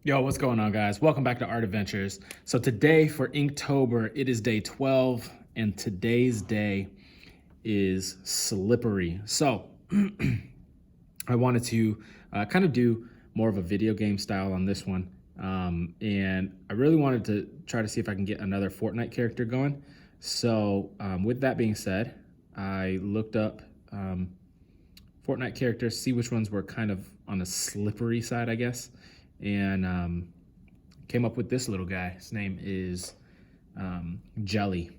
Yo, what's going on, guys? Welcome back to Art Adventures. So today for Inktober, it is day 12, and today's day is slippery. So I wanted to kind of do more of a video game style on this one. And I really wanted to try to see if I can get another Fortnite character going. So with that being said, I looked up Fortnite characters, see which ones were kind of on the slippery side, I guess, and came up with this little guy. His name is Jelly.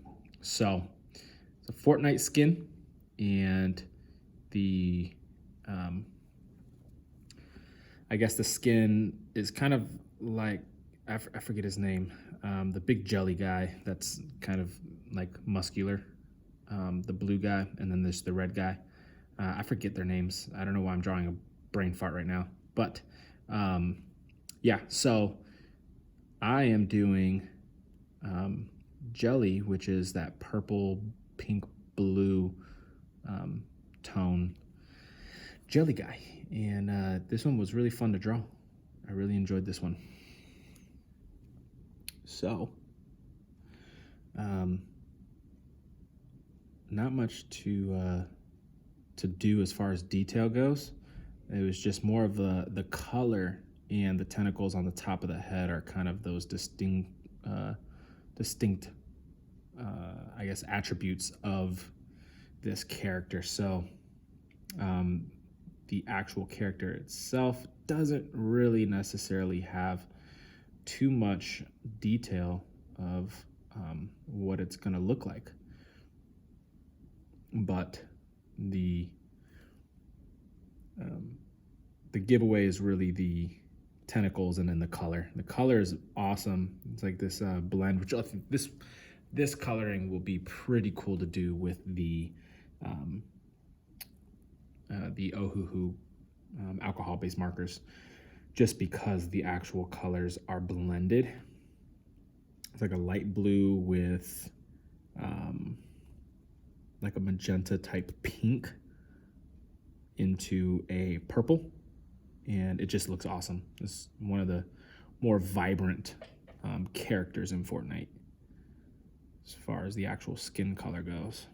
So it's a Fortnite skin, and the I guess the skin is kind of like I forget his name, the big jelly guy that's kind of like muscular, the blue guy, and then there's the red guy. I forget their names. I don't know why I'm drawing a brain fart right now, but yeah. So I am doing Jelly, which is that purple, pink, blue tone jelly guy. And this one was really fun to draw. I really enjoyed this one. So, not much to do as far as detail goes. It was just more of the color, and the tentacles on the top of the head are kind of those distinct I guess, attributes of this character. So the actual character itself doesn't really necessarily have too much detail of what it's going to look like. But the giveaway is really the tentacles and then the color. The color is awesome. It's like this blend, which I think this coloring will be pretty cool to do with the Ohuhu alcohol-based markers, just because the actual colors are blended. It's like a light blue with like a magenta type pink into a purple, and it just looks awesome. It's one of the more vibrant characters in Fortnite as far as the actual skin color goes.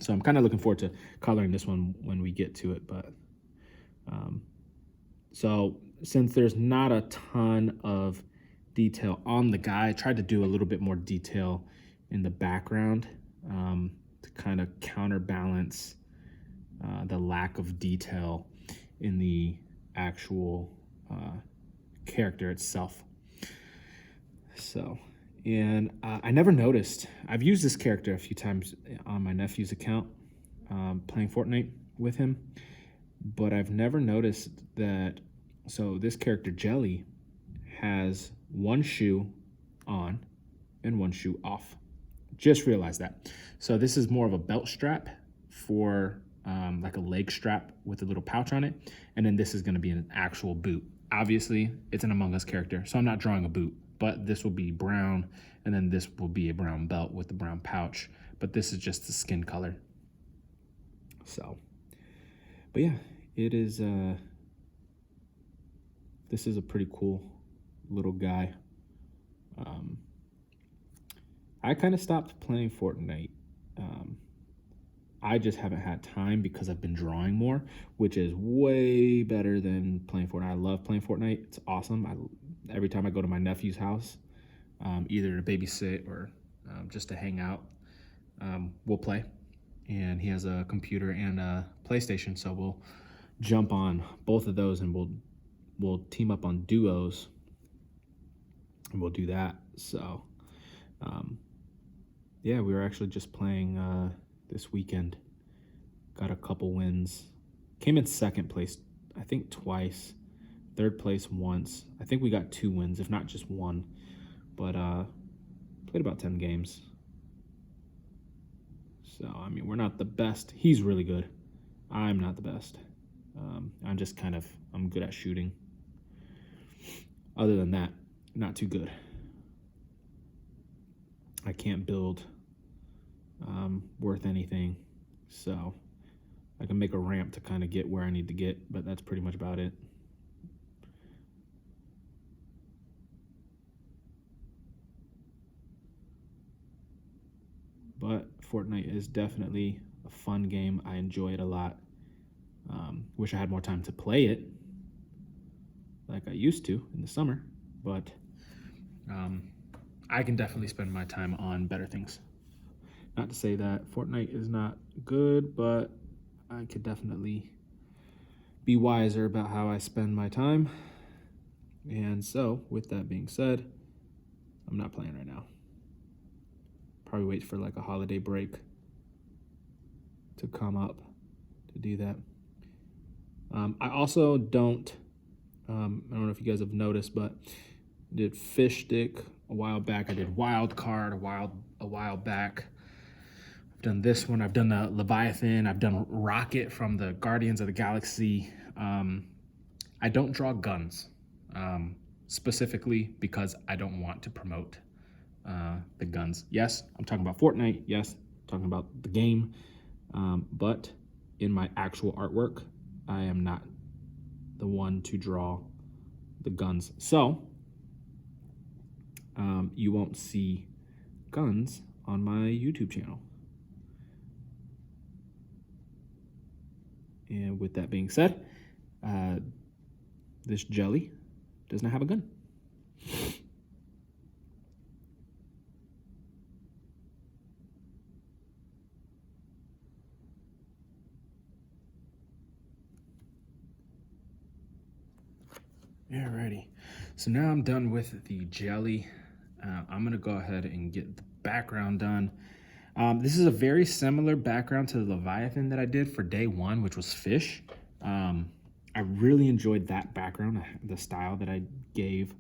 So I'm kind of looking forward to coloring this one when we get to it. But so since there's not a ton of detail on the guy, I tried to do a little bit more detail in the background to kind of counterbalance the lack of detail in the actual character itself. So, and I never noticed. I've used this character a few times on my nephew's account, playing Fortnite with him, but I've never noticed that. So this character Jelly has one shoe on and one shoe off. Just realized that. So this is more of a belt strap for like a leg strap with a little pouch on it, and then this is going to be an actual boot. Obviously, it's an Among Us character, so I'm not drawing a boot, but this will be brown, and then this will be a brown belt with the brown pouch, but this is just the skin color. So, but yeah, it is, this is a pretty cool little guy. I kind of stopped playing Fortnite. I just haven't had time because I've been drawing more, which is way better than playing Fortnite. I love playing Fortnite. It's awesome. Every time I go to my nephew's house, either to babysit or just to hang out, we'll play. And he has a computer and a PlayStation, so we'll jump on both of those, and we'll team up on duos, and we'll do that. So yeah, we were actually just playing this weekend. Got a couple wins. Came in second place, I think twice. Third place once. I think we got 2 wins, if not just one. But played about 10 games. So, I mean, we're not the best. He's really good. I'm not the best. I'm just I'm good at shooting. Other than that, not too good. I can't build worth anything. So I can make a ramp to kind of get where I need to get, but that's pretty much about it. But Fortnite is definitely a fun game. I enjoy it a lot. Wish I had more time to play it like I used to in the summer, but I can definitely spend my time on better things. Not to say that Fortnite is not good, but I could definitely be wiser about how I spend my time. And so, with that being said, I'm not playing right now. Probably wait for like a holiday break to come up to do that. I also don't, I don't know if you guys have noticed, but I did Fish Stick a while back. I did Wild Card a while back. I've done this one. I've done the Leviathan. I've done Rocket from the Guardians of the Galaxy. I don't draw guns, specifically because I don't want to promote the guns. Yes, I'm talking about Fortnite. Yes, I'm talking about the game. But in my actual artwork, I am not the one to draw the guns. So you won't see guns on my YouTube channel. And with that being said, this Jellie does not have a gun. Alrighty, so now I'm done with the Jellie. I'm gonna go ahead and get the background done. This is a very similar background to the Leviathan that I did for day one, which was fish. I really enjoyed that background, the style that I gave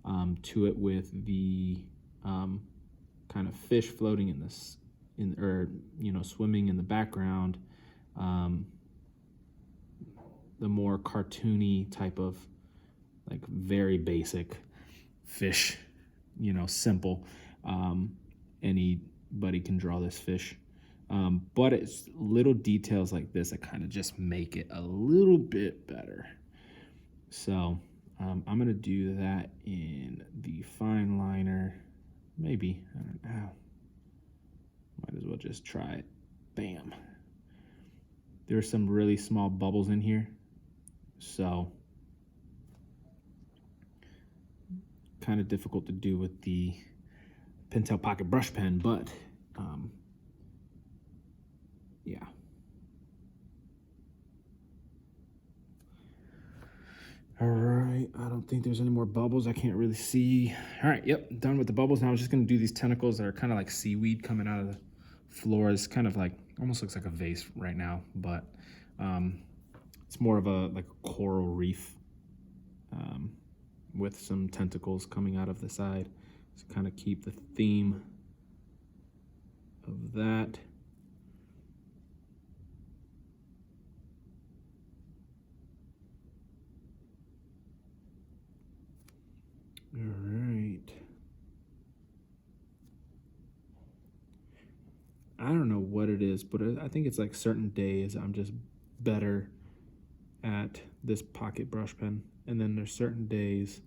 to it with the kind of fish floating in this, or swimming in the background. The more cartoony type of, like, very basic fish, simple. Anybody can draw this fish. But it's little details like this that kind of just make it a little bit better. So I'm going to do that in the fine liner. Maybe, I don't know. Might as well just try it. Bam. There are some really small bubbles in here. So kind of difficult to do with the Pentel Pocket brush pen, but yeah. All right, I don't think there's any more bubbles. I can't really see. All right, yep, done with the bubbles. Now I'm just gonna do these tentacles that are kind of like seaweed coming out of the floor. It's kind of like, almost looks like a vase right now, but it's more of a coral reef with some tentacles coming out of the side. To kind of keep the theme of that. All right. I don't know what it is, but I think it's like certain days I'm just better at this pocket brush pen, and then there's certain days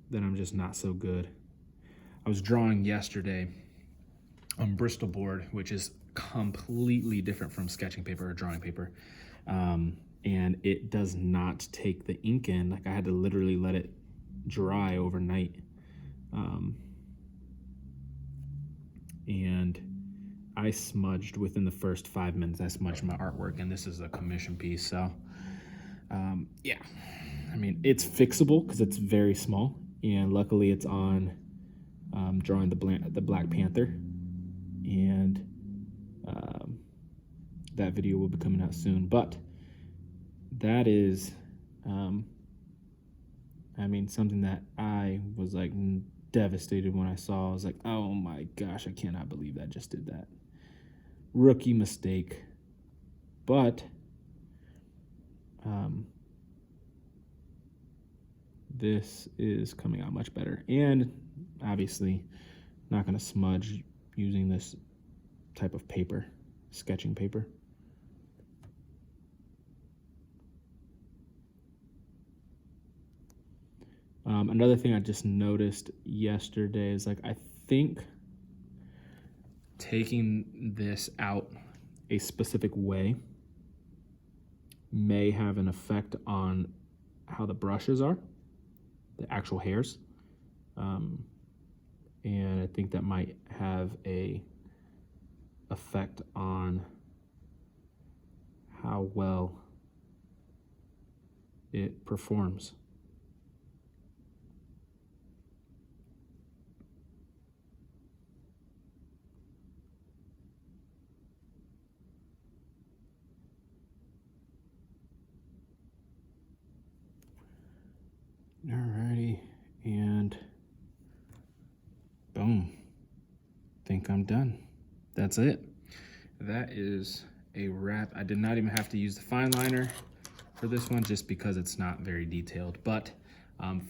that I'm just not so good. I was drawing yesterday on Bristol board, which is completely different from sketching paper or drawing paper, and it does not take the ink in. Like, I had to literally let it dry overnight, and I smudged within the first 5 minutes. I smudged my artwork, and this is a commission piece. So yeah, I mean, it's fixable because it's very small, and luckily it's on drawing the Black Panther, and that video will be coming out soon. But that is I mean, something that I was like devastated when I saw. I was like, oh my gosh, I cannot believe that just did that. Rookie mistake. But this is coming out much better, and obviously not going to smudge using this type of paper, sketching paper. Another thing I just noticed yesterday is like, I think taking this out a specific way may have an effect on how the brushes are, the actual hairs. And I think that might have a effect on how well it performs. Alrighty, and boom, think I'm done. That's it. That is a wrap. I did not even have to use the fine liner for this one just because it's not very detailed, but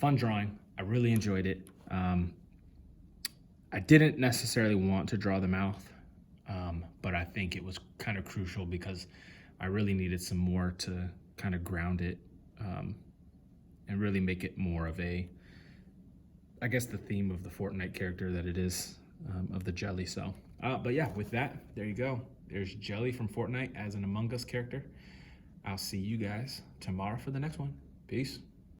fun drawing. I really enjoyed it. I didn't necessarily want to draw the mouth, but I think it was kind of crucial because I really needed some more to kind of ground it and really make it more of a, I guess, the theme of the Fortnite character that it is, of the Jelly. So, but yeah, with that, there you go. There's Jelly from Fortnite as an Among Us character. I'll see you guys tomorrow for the next one. Peace.